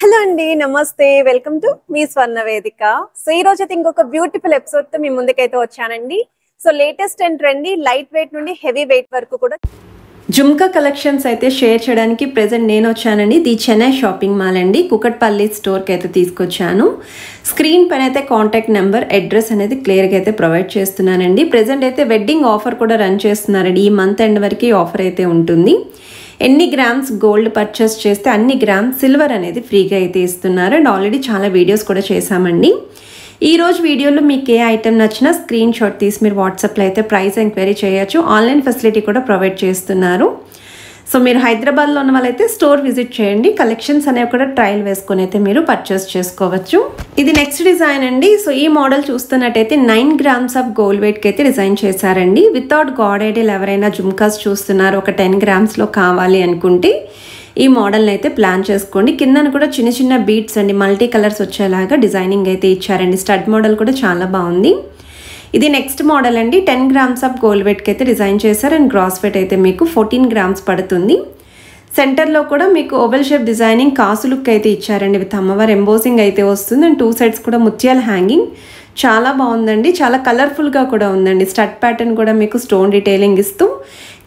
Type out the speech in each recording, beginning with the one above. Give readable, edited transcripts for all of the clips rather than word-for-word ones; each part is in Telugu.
హలో అండి, నమస్తే. వెల్కమ్ టు మీ స్వర్ణ వేదిక. సో ఈ రోజు అయితే ఇంకొక బ్యూటిఫుల్ ఎపిసోడ్ తో మీ ముందుకైతే వచ్చానండి. So latest and trendy light weight నుండి హెవీ వెయిట్ వరకు కూడా జుమ్కా కలెక్షన్స్ అయితే షేర్ చేయడానికి ప్రెజెంట్ నేను వచ్చానండి. ది చెన్నై షాపింగ్ మాల్ అండి, కుకట్పల్లి స్టోర్కి అయితే తీసుకొచ్చాను. స్క్రీన్ పైన అయితే కాంటాక్ట్ నెంబర్, అడ్రస్ అనేది క్లియర్గా అయితే ప్రొవైడ్ చేస్తున్నానండి. ప్రెజెంట్ అయితే వెడ్డింగ్ ఆఫర్ కూడా రన్ చేస్తున్నారండి. ఈ మంత్ ఎండ్ వరకు ఆఫర్ అయితే ఉంటుంది. ఎన్ని గ్రామ్స్ గోల్డ్ పర్చేస్ చేస్తే అన్ని గ్రామ్స్ సిల్వర్ అనేది ఫ్రీగా అయితే ఇస్తున్నారు. అండ్ ఆల్రెడీ చాలా వీడియోస్ కూడా చేశామండి. ఈరోజు వీడియోలో మీకు ఏ ఐటెం నచ్చినా స్క్రీన్ షాట్ తీసి మీరు వాట్సాప్లో అయితే ప్రైస్ ఎంక్వైరీ చేయొచ్చు. ఆన్లైన్ ఫెసిలిటీ కూడా ప్రొవైడ్ చేస్తున్నారు. సో మీరు హైదరాబాద్లో ఉన్న వాళ్ళైతే స్టోర్ విజిట్ చేయండి. కలెక్షన్స్ అనేవి కూడా ట్రయల్ వేసుకొని అయితే మీరు పర్చేస్ చేసుకోవచ్చు. ఇది నెక్స్ట్ డిజైన్ అండి. సో ఈ మోడల్ చూస్తున్నట్టయితే 9 గ్రామ్స్ ఆఫ్ గోల్డ్ వెయిట్కి అయితే డిజైన్ చేశారండి. వితౌట్ గాడ్ ఐడియల్ ఎవరైనా జుమ్కాస్ చూస్తున్నారు, ఒక 10 గ్రామ్స్లో కావాలి అనుకుంటే ఈ మోడల్ని అయితే ప్లాన్ చేసుకోండి. కిందన కూడా చిన్న చిన్న బీట్స్ అండి, మల్టీ కలర్స్ వచ్చేలాగా డిజైనింగ్ అయితే ఇచ్చారండి. స్టడ్ మోడల్ కూడా చాలా బాగుంది. ఇది నెక్స్ట్ మోడల్ అండి. 10 గ్రామ్స్ ఆఫ్ గోల్డ్ వెయిట్కి అయితే డిజైన్ చేశారు. అండ్ గ్రాస్ వెయిట్ అయితే మీకు 14 గ్రామ్స్ పడుతుంది. సెంటర్లో కూడా మీకు ఓవెల్ షేప్ డిజైనింగ్ కాసు లుక్ అయితే ఇచ్చారండి. విత్ అమ్మవారి ఎంబోసింగ్ అయితే వస్తుంది. అండ్ 2 సైడ్స్ కూడా ముత్యాల హ్యాంగింగ్ చాలా బాగుందండి. చాలా కలర్ఫుల్గా కూడా ఉందండి. స్టడ్ ప్యాటర్న్ కూడా మీకు స్టోన్ డీటెయిలింగ్ ఇస్తూ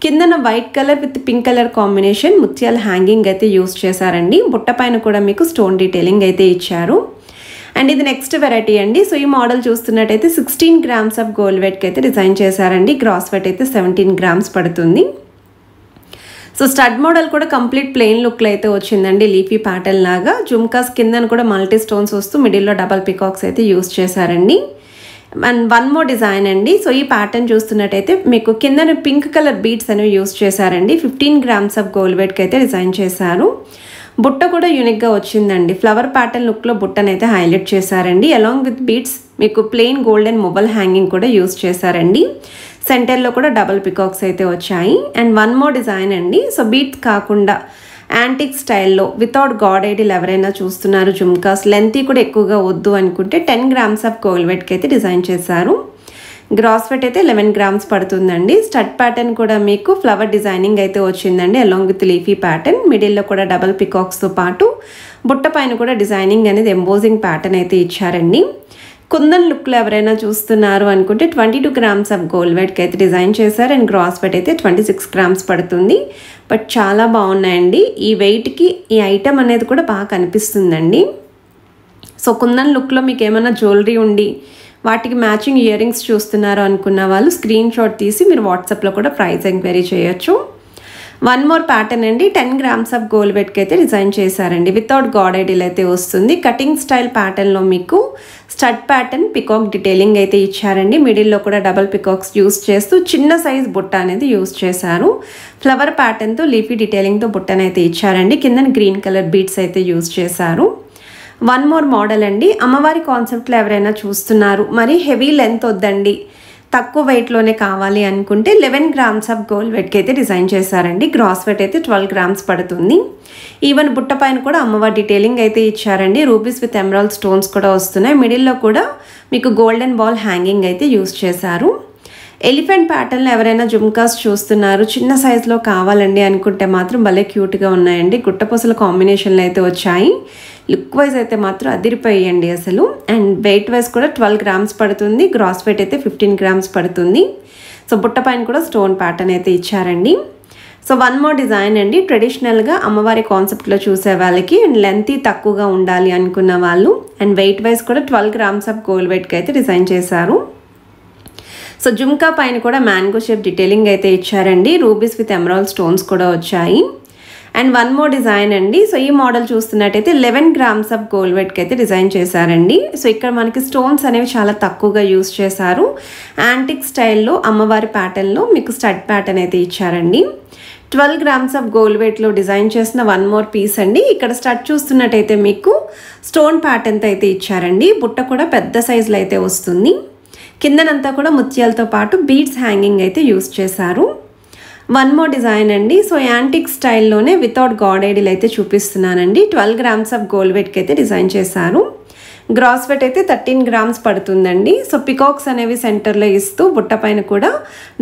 కిందన white colour with pink colour combination ముత్యాల హ్యాంగింగ్ అయితే యూస్ చేశారండి. బుట్ట పైన కూడా మీకు స్టోన్ డీటెయిలింగ్ అయితే ఇచ్చారు. అండ్ ఇది నెక్స్ట్ వెరైటీ అండి. సో ఈ మోడల్ చూస్తున్నట్టయితే 16 గ్రామ్స్ ఆఫ్ గోల్డ్ వెయిట్కి అయితే డిజైన్ చేశారండి. గ్రాస్ వెయిట్ అయితే 17 గ్రామ్స్ పడుతుంది. సో స్టడ్ మోడల్ కూడా కంప్లీట్ ప్లెయిన్ లుక్లో అయితే వచ్చిందండి. లీఫీ ప్యాటర్న్ లాగా జుమ్కాస్ కిందన కూడా మల్టీ స్టోన్స్ వస్తూ మిడిల్లో డబల్ పికాక్స్ అయితే యూస్ చేశారండి. అండ్ వన్ మోర్ డిజైన్ అండి. సో ఈ ప్యాటర్న్ చూస్తున్నట్టయితే మీకు కిందన పింక్ కలర్ బీడ్స్ అనేవి యూస్ చేశారండి. 15 గ్రామ్స్ ఆఫ్ గోల్డ్ వెయిట్కి అయితే డిజైన్ చేశారు. బుట్ట కూడా యూనిక్గా వచ్చిందండి. ఫ్లవర్ ప్యాటర్న్ లుక్లో బుట్టనైతే హైలైట్ చేశారండి. అలాంగ్ విత్ బీడ్స్ మీకు ప్లెయిన్ గోల్డెన్ మొబైల్ హ్యాంగింగ్ కూడా యూస్ చేశారండి. సెంటర్లో కూడా డబల్ పికాక్స్ అయితే వచ్చాయి. అండ్ వన్ మోర్ డిజైన్ అండి. సో బీట్స్ కాకుండా యాంటిక్ స్టైల్లో వితౌట్ గాడ్ ఐడియల్ ఎవరైనా చూస్తున్నారు, జుమ్కాస్ లెంతీ కూడా ఎక్కువగా వద్దు అనుకుంటే 10 గ్రామ్స్ ఆఫ్ గోల్డ్ వెయిట్కి అయితే డిజైన్ చేశారు. గ్రాస్ వెయిట్ అయితే 11 గ్రామ్స్ పడుతుందండి. స్టడ్ ప్యాటర్న్ కూడా మీకు ఫ్లవర్ డిజైనింగ్ అయితే వచ్చిందండి. అలాంగ్ విత్ లీఫీ ప్యాటర్న్ మిడిల్లో కూడా డబల్ పికాక్స్తో పాటు బుట్ట పైన కూడా డిజైనింగ్ అనేది ఎంబోజింగ్ ప్యాటర్న్ అయితే ఇచ్చారండి. కుందన్ లుక్లో ఎవరైనా చూస్తున్నారు అనుకుంటే 22 గ్రామ్స్ ఆఫ్ గోల్డ్ వెయిట్కి అయితే డిజైన్ చేశారు. అండ్ గ్రాస్ వెయిట్ అయితే 26 గ్రామ్స్ పడుతుంది. బట్ చాలా బాగున్నాయండి. ఈ వెయిట్కి ఈ ఐటమ్ అనేది కూడా బాగా కనిపిస్తుందండి. సో కుందన్ లుక్లో మీకు ఏమైనా జ్యువెలరీ ఉండి వాటికి మ్యాచింగ్ ఇయర్ రింగ్స్ చూస్తున్నారు అనుకున్న వాళ్ళు స్క్రీన్ షాట్ తీసి మీరు వాట్సాప్లో కూడా ప్రైస్ ఎంక్వైరీ చేయొచ్చు. వన్ మోర్ ప్యాటర్న్ అండి. 10 గ్రామ్స్ ఆఫ్ గోల్డ్ వెయిట్కి అయితే డిజైన్ చేశారండి. వితౌట్ గాడ్ ఐడియల్ అయితే వస్తుంది. కటింగ్ స్టైల్ ప్యాటర్న్లో మీకు స్టడ్ ప్యాటర్న్ పికాక్ డీటెయిలింగ్ అయితే ఇచ్చారండి. మిడిల్లో కూడా డబల్ పికాక్స్ యూస్ చేస్తూ చిన్న సైజ్ బుట్ట అనేది యూస్ చేశారు. ఫ్లవర్ ప్యాటర్న్తో లీఫీ డీటెయిలింగ్తో బుట్టనైతే ఇచ్చారండి. కింద గ్రీన్ కలర్ బీడ్స్ అయితే యూస్ చేశారు. వన్ మోర్ మోడల్ అండి. అమ్మవారి కాన్సెప్ట్లో ఎవరైనా చూస్తున్నారు, మరి హెవీ లెంత్ వద్దండి, తక్కువ వెయిట్లోనే కావాలి అనుకుంటే 11 గ్రామ్స్ ఆఫ్ గోల్డ్ వెయిట్కి అయితే డిజైన్ చేశారండి. గ్రాస్ వెయిట్ అయితే 12 గ్రామ్స్ పడుతుంది. ఈవెన్ బుట్ట పైన కూడా అమ్మవారి డీటెయిలింగ్ అయితే ఇచ్చారండి. రూబీస్ విత్ ఎమరాల్డ్ స్టోన్స్ కూడా వస్తున్నాయి. మిడిల్లో కూడా మీకు గోల్డెన్ బాల్ హ్యాంగింగ్ అయితే యూస్ చేశారు. ఎలిఫెంట్ ప్యాటర్న్లో ఎవరైనా జుమ్కాస్ చూస్తున్నారు, చిన్న సైజులో కావాలండి అనుకుంటే మాత్రం భలే క్యూట్గా ఉన్నాయండి. గుట్టపొసల కాంబినేషన్లో అయితే వచ్చాయి. లుక్ వైజ్ అయితే మాత్రం అదిరిపోయండి అసలు. అండ్ వెయిట్ వైజ్ కూడా 12 గ్రామ్స్ పడుతుంది. గ్రాస్ వెయిట్ అయితే 15 గ్రామ్స్ పడుతుంది. సో బుట్ట పైన కూడా స్టోన్ ప్యాటర్న్ అయితే ఇచ్చారండి. సో వన్ మోర్ డిజైన్ అండి. ట్రెడిషనల్గా అమ్మవారి కాన్సెప్ట్లో చూసే వాళ్ళకి అండ్ లెంతీ తక్కువగా ఉండాలి అనుకున్న వాళ్ళు అండ్ వెయిట్ వైజ్ కూడా 12 గ్రామ్స్ ఆఫ్ గోల్డ్ వెయిట్కి అయితే డిజైన్ చేశారు. సో జుమ్కా పైన కూడా మ్యాంగో షేప్ డీటెయిలింగ్ అయితే ఇచ్చారండి. రూబీస్ విత్ ఎమరాల్డ్ స్టోన్స్ కూడా వచ్చాయి. అండ్ వన్ మోర్ డిజైన్ అండి. సో ఈ మోడల్ చూస్తున్నట్టయితే 11 గ్రామ్స్ ఆఫ్ గోల్డ్ వెయిట్కి అయితే డిజైన్ చేశారండి. సో ఇక్కడ మనకి స్టోన్స్ అనేవి చాలా తక్కువగా యూస్ చేశారు. యాంటిక్ స్టైల్లో అమ్మవారి ప్యాటర్న్లో మీకు స్టడ్ ప్యాటర్న్ అయితే ఇచ్చారండి. 12 గ్రామ్స్ ఆఫ్ గోల్డ్ వెయిట్లో డిజైన్ చేసిన వన్ మోర్ పీస్ అండి. ఇక్కడ స్టడ్ చూస్తున్నట్టయితే మీకు స్టోన్ ప్యాటర్న్తో అయితే ఇచ్చారండి. బుట్ట కూడా పెద్ద సైజులో అయితే వస్తుంది. కిందనంతా కూడా ముత్యాలతో పాటు బీడ్స్ హ్యాంగింగ్ అయితే యూస్ చేశారు. వన్ మోర్ డిజైన్ అండి. సో యాంటిక్ స్టైల్లోనే వితౌట్ గాడ్ ఐడియల్ అయితే చూపిస్తున్నానండి. 12 గ్రామ్స్ ఆఫ్ గోల్డ్ వెయిట్కి అయితే డిజైన్ చేశారు. గ్రాస్ వెయిట్ అయితే 13 గ్రామ్స్ పడుతుందండి. సో పికాక్స్ అనేవి సెంటర్లో ఇస్తూ బుట్ట పైన కూడా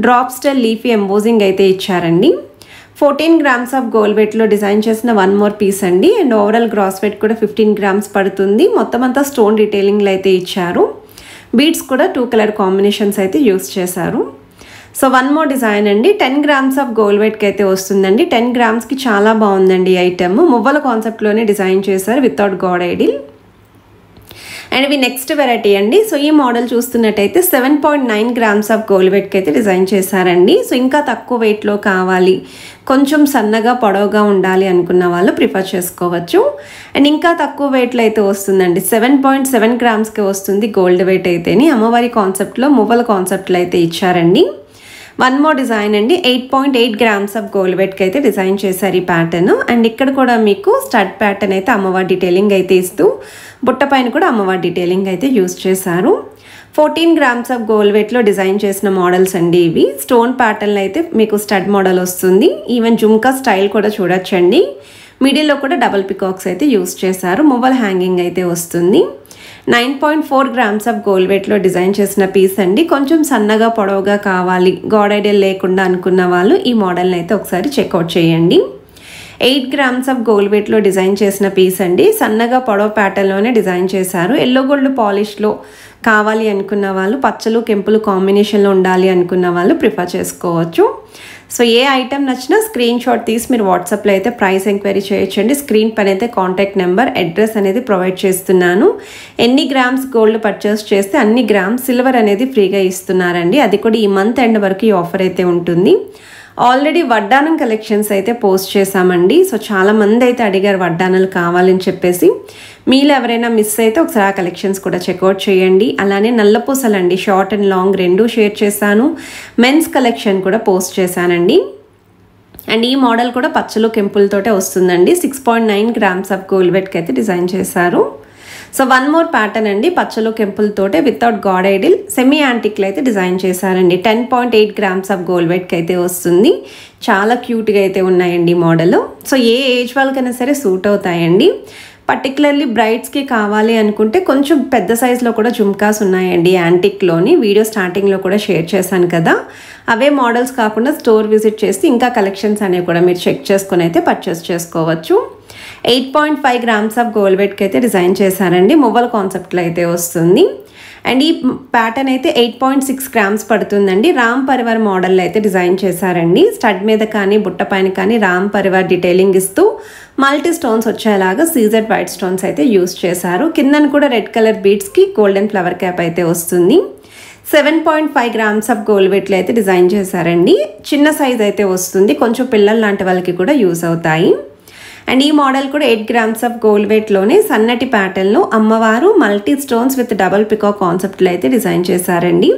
డ్రాప్ స్టైల్ లీఫీ ఎంబోజింగ్ అయితే ఇచ్చారండి. 14 grams ఆఫ్ గోల్డ్ వెయిట్లో డిజైన్ చేసిన వన్ మోర్ పీస్ అండి. అండ్ ఓవరాల్ గ్రాస్ వెయిట్ కూడా 15 grams పడుతుంది. మొత్తం అంతా స్టోన్ డీటెయిలింగ్లో అయితే ఇచ్చారు. బీడ్స్ కూడా 2 కలర్ కాంబినేషన్స్ అయితే యూస్ చేశారు. సో వన్ మోర్ డిజైన్ అండి. 10 grams ఆఫ్ గోల్డ్ వెయిట్కి అయితే వస్తుందండి. 10 gramsకి చాలా బాగుందండి ఈ ఐటమ్. మువ్వల కాన్సెప్ట్లోనే డిజైన్ చేశారు వితౌట్ గాడ్ ఐడిల్. అండ్ ఇవి నెక్స్ట్ వెరైటీ అండి. సో ఈ మోడల్ చూస్తున్నట్టయితే 7.9 grams ఆఫ్ గోల్డ్ వెయిట్కి అయితే డిజైన్ చేశారండి. సో ఇంకా తక్కువ వెయిట్లో కావాలి, కొంచెం సన్నగా పొడవుగా ఉండాలి అనుకున్న వాళ్ళు ప్రిఫర్ చేసుకోవచ్చు. అండ్ ఇంకా తక్కువ వెయిట్లో అయితే వస్తుందండి. 7.7 gramsకి వస్తుంది గోల్డ్ వెయిట్ అయితేని. అమ్మవారి కాన్సెప్ట్లో మువ్వల కాన్సెప్ట్లో అయితే ఇచ్చారండి. వన్ మోర్ డిజైన్ అండి. 8.8 grams ఆఫ్ గోల్డ్ వెయిట్కి అయితే డిజైన్ చేశారు ఈ ప్యాటర్న్. అండ్ ఇక్కడ కూడా మీకు స్టడ్ ప్యాటర్న్ అయితే అమ్మవారి డీటెయిలింగ్ అయితే ఇస్తూ బుట్ట పైన కూడా అమ్మవారి డీటెయిలింగ్ అయితే యూస్ చేశారు. 14 grams ఆఫ్ గోల్డ్ వెయిట్లో డిజైన్ చేసిన మోడల్స్ అండి ఇవి. స్టోన్ ప్యాటర్న్ అయితే మీకు స్టడ్ మోడల్ వస్తుంది. ఈవెన్ జుమ్కా స్టైల్ కూడా చూడొచ్చండి. మిడిల్లో కూడా డబల్ పికాక్స్ అయితే యూస్ చేశారు. మువ్వల్ హ్యాంగింగ్ అయితే వస్తుంది. 9.4 grams ఆఫ్ గోల్డ్ వెయిట్లో డిజైన్ చేసిన పీస్ అండి. కొంచెం సన్నగా పొడవుగా కావాలి, గాడ్ ఐడియల్ లేకుండా అనుకున్న వాళ్ళు ఈ మోడల్ని అయితే ఒకసారి చెక్అవుట్ చేయండి. 8 grams ఆఫ్ గోల్డ్ వెయిట్లో డిజైన్ చేసిన పీస్ అండి. సన్నగా పొడవు ప్యాటర్న్లోనే డిజైన్ చేశారు. ఎల్లో గోల్డ్ పాలిష్లో కావాలి అనుకున్న వాళ్ళు, పచ్చలు కెంపులు కాంబినేషన్లో ఉండాలి అనుకున్న వాళ్ళు ప్రిఫర్ చేసుకోవచ్చు. సో ఏ ఐటమ్ నచ్చినా స్క్రీన్ షాట్ తీసి మీరు వాట్సాప్లో అయితే ప్రైస్ ఎంక్వైరీ చేయొచ్చండి. స్క్రీన్ పైన అయితే కాంటాక్ట్ నెంబర్, అడ్రస్ అనేది ప్రొవైడ్ చేస్తున్నాను. ఎన్ని గ్రామ్స్ గోల్డ్ పర్చేస్ చేస్తే అన్ని గ్రామ్స్ సిల్వర్ అనేది ఫ్రీగా ఇస్తున్నారండి. అది కూడా ఈ మంత్ ఎండ్ వరకు ఈ ఆఫర్ అయితే ఉంటుంది. ఆల్రెడీ వడ్డానం కలెక్షన్స్ అయితే పోస్ట్ చేశామండి. సో చాలామంది అయితే అడిగారు వడ్డానాలు కావాలని చెప్పేసి. మీలో ఎవరైనా మిస్ అయితే ఒకసారి ఆ కలెక్షన్స్ కూడా చెక్అవుట్ చేయండి. అలానే నల్లపూసలు అండి, షార్ట్ అండ్ లాంగ్ రెండు షేర్ చేశాను. మెన్స్ కలెక్షన్ కూడా పోస్ట్ చేశానండి. అండ్ ఈ మోడల్ కూడా పచ్చలు కెంపులతోటే వస్తుందండి. 6.9 grams ఆఫ్ గోల్డ్ వెయిట్కి అయితే డిజైన్ చేశారు. సో వన్ మోర్ ప్యాటర్న్ అండి. పచ్చలు కెంపులతోటే వితౌట్ గాడ్ ఐడిల్ సెమీ యాంటిక్లో అయితే డిజైన్ చేశారండి. 10.8 grams ఆఫ్ గోల్డ్ వెయిట్కి అయితే వస్తుంది. చాలా క్యూట్గా అయితే ఉన్నాయండి మోడల్. సో ఏ ఏజ్ వాళ్ళకైనా సరే సూట్ అవుతాయండి. పర్టికులర్లీ బ్రైడ్స్కి కావాలి అనుకుంటే కొంచెం పెద్ద సైజులో కూడా జుమ్కాస్ ఉన్నాయండి యాంటిక్లోని. వీడియో స్టార్టింగ్లో కూడా షేర్ చేశాను కదా. అవే మోడల్స్ కాకుండా స్టోర్ విజిట్ చేసి ఇంకా కలెక్షన్స్ అనేవి కూడా మీరు చెక్ చేసుకుని అయితే పర్చేస్ చేసుకోవచ్చు. 8.5 grams ఆఫ్ గోల్డ్ వెయిట్కి అయితే డిజైన్ చేశారండి. మువ్వల కాన్సెప్ట్లో అయితే వస్తుంది. అండ్ ఈ ప్యాటర్న్ అయితే 8.6 grams పడుతుందండి. రామ్ పరివార్ మోడల్లో అయితే డిజైన్ చేశారండి. స్టడ్ మీద కానీ బుట్ట పైన కానీ రామ్ పరివార్ డీటెయిలింగ్ ఇస్తూ మల్టీ స్టోన్స్ వచ్చేలాగా సీజెడ్ వైట్ స్టోన్స్ అయితే యూస్ చేశారు. కిందన కూడా రెడ్ కలర్ బీడ్స్కి గోల్డెన్ ఫ్లవర్ క్యాప్ అయితే వస్తుంది. 7.5 grams ఆఫ్ గోల్డ్ వెయిట్లో అయితే డిజైన్ చేశారండి. చిన్న సైజ్ అయితే వస్తుంది. కొంచెం పిల్లలు లాంటి వాళ్ళకి కూడా యూస్ అవుతాయి. అండ్ ఈ మోడల్ కూడా 8 grams ఆఫ్ గోల్డ్ వెయిట్లోనే సన్నటి ప్యాటర్న్లో అమ్మవారు multi stones with double peacock కాన్సెప్ట్లో అయితే డిజైన్ చేశారండి.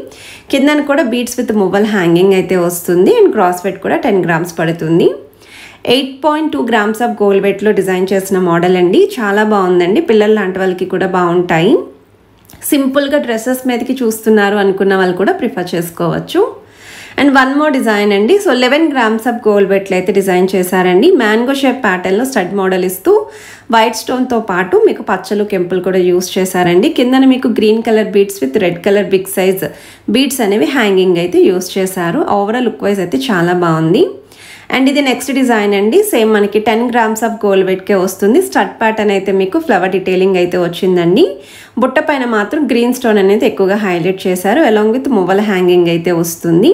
కిందన కూడా బీడ్స్ విత్ మువ్వల్ హ్యాంగింగ్ అయితే వస్తుంది. అండ్ గ్రాస్ వెయిట్ కూడా 10 grams పడుతుంది. 8.2 grams ఆఫ్ గోల్డ్ వెయిట్లో డిజైన్ చేసిన మోడల్ అండి. చాలా బాగుందండి. పిల్లలు లాంటి వాళ్ళకి కూడా బాగుంటాయి. సింపుల్గా డ్రెస్సెస్ మీదకి చూస్తున్నారు అనుకున్న వాళ్ళు కూడా ప్రిఫర్ చేసుకోవచ్చు. అండ్ వన్ మోర్ డిజైన్ అండి. సో 11 grams ఆఫ్ గోల్డ్ వెయిట్లో అయితే డిజైన్ చేశారండి. మ్యాంగో షేప్ ప్యాటర్న్లో స్టడ్ మోడల్ ఇస్తూ వైట్ స్టోన్తో పాటు మీకు పచ్చలు కెంపులు కూడా యూస్ చేశారండి. కిందన మీకు green colour beads with red colour big size beads అనేవి హ్యాంగింగ్ అయితే యూస్ చేశారు. ఓవరాల్ లుక్ వైజ్ అయితే చాలా బాగుంది. అండ్ ఇది నెక్స్ట్ డిజైన్ అండి. సేమ్ మనకి 10 grams ఆఫ్ గోల్డ్ వెయిట్కే వస్తుంది. స్టడ్ ప్యాటర్న్ అయితే మీకు ఫ్లవర్ డీటెయిలింగ్ అయితే వచ్చిందండి. బుట్ట పైన మాత్రం గ్రీన్ స్టోన్ అనేది ఎక్కువగా హైలైట్ చేశారు. అలాంగ్ విత్ మువ్వల హ్యాంగింగ్ అయితే వస్తుంది.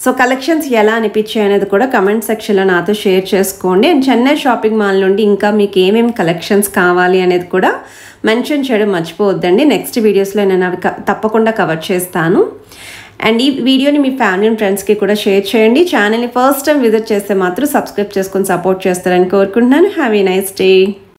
సో కలెక్షన్స్ ఎలా అనిపించాయి అనేది కూడా కమెంట్ సెక్షన్లో నాతో షేర్ చేసుకోండి. అండ్ చెన్నై షాపింగ్ మాల్ నుండి ఇంకా మీకు ఏమేమి కలెక్షన్స్ కావాలి అనేది కూడా మెన్షన్ చేయడం మర్చిపోవద్దండి. నెక్స్ట్ వీడియోస్లో నేను అవి తప్పకుండా కవర్ చేస్తాను. అండ్ ఈ వీడియోని మీ ఫ్యామిలీ అండ్ ఫ్రెండ్స్కి కూడా షేర్ చేయండి. ఛానల్ని ఫస్ట్ టైం విజిట్ చేస్తే మాత్రం సబ్స్క్రైబ్ చేసుకొని సపోర్ట్ చేస్తారని కోరుకుంటున్నాను. Have a nice day.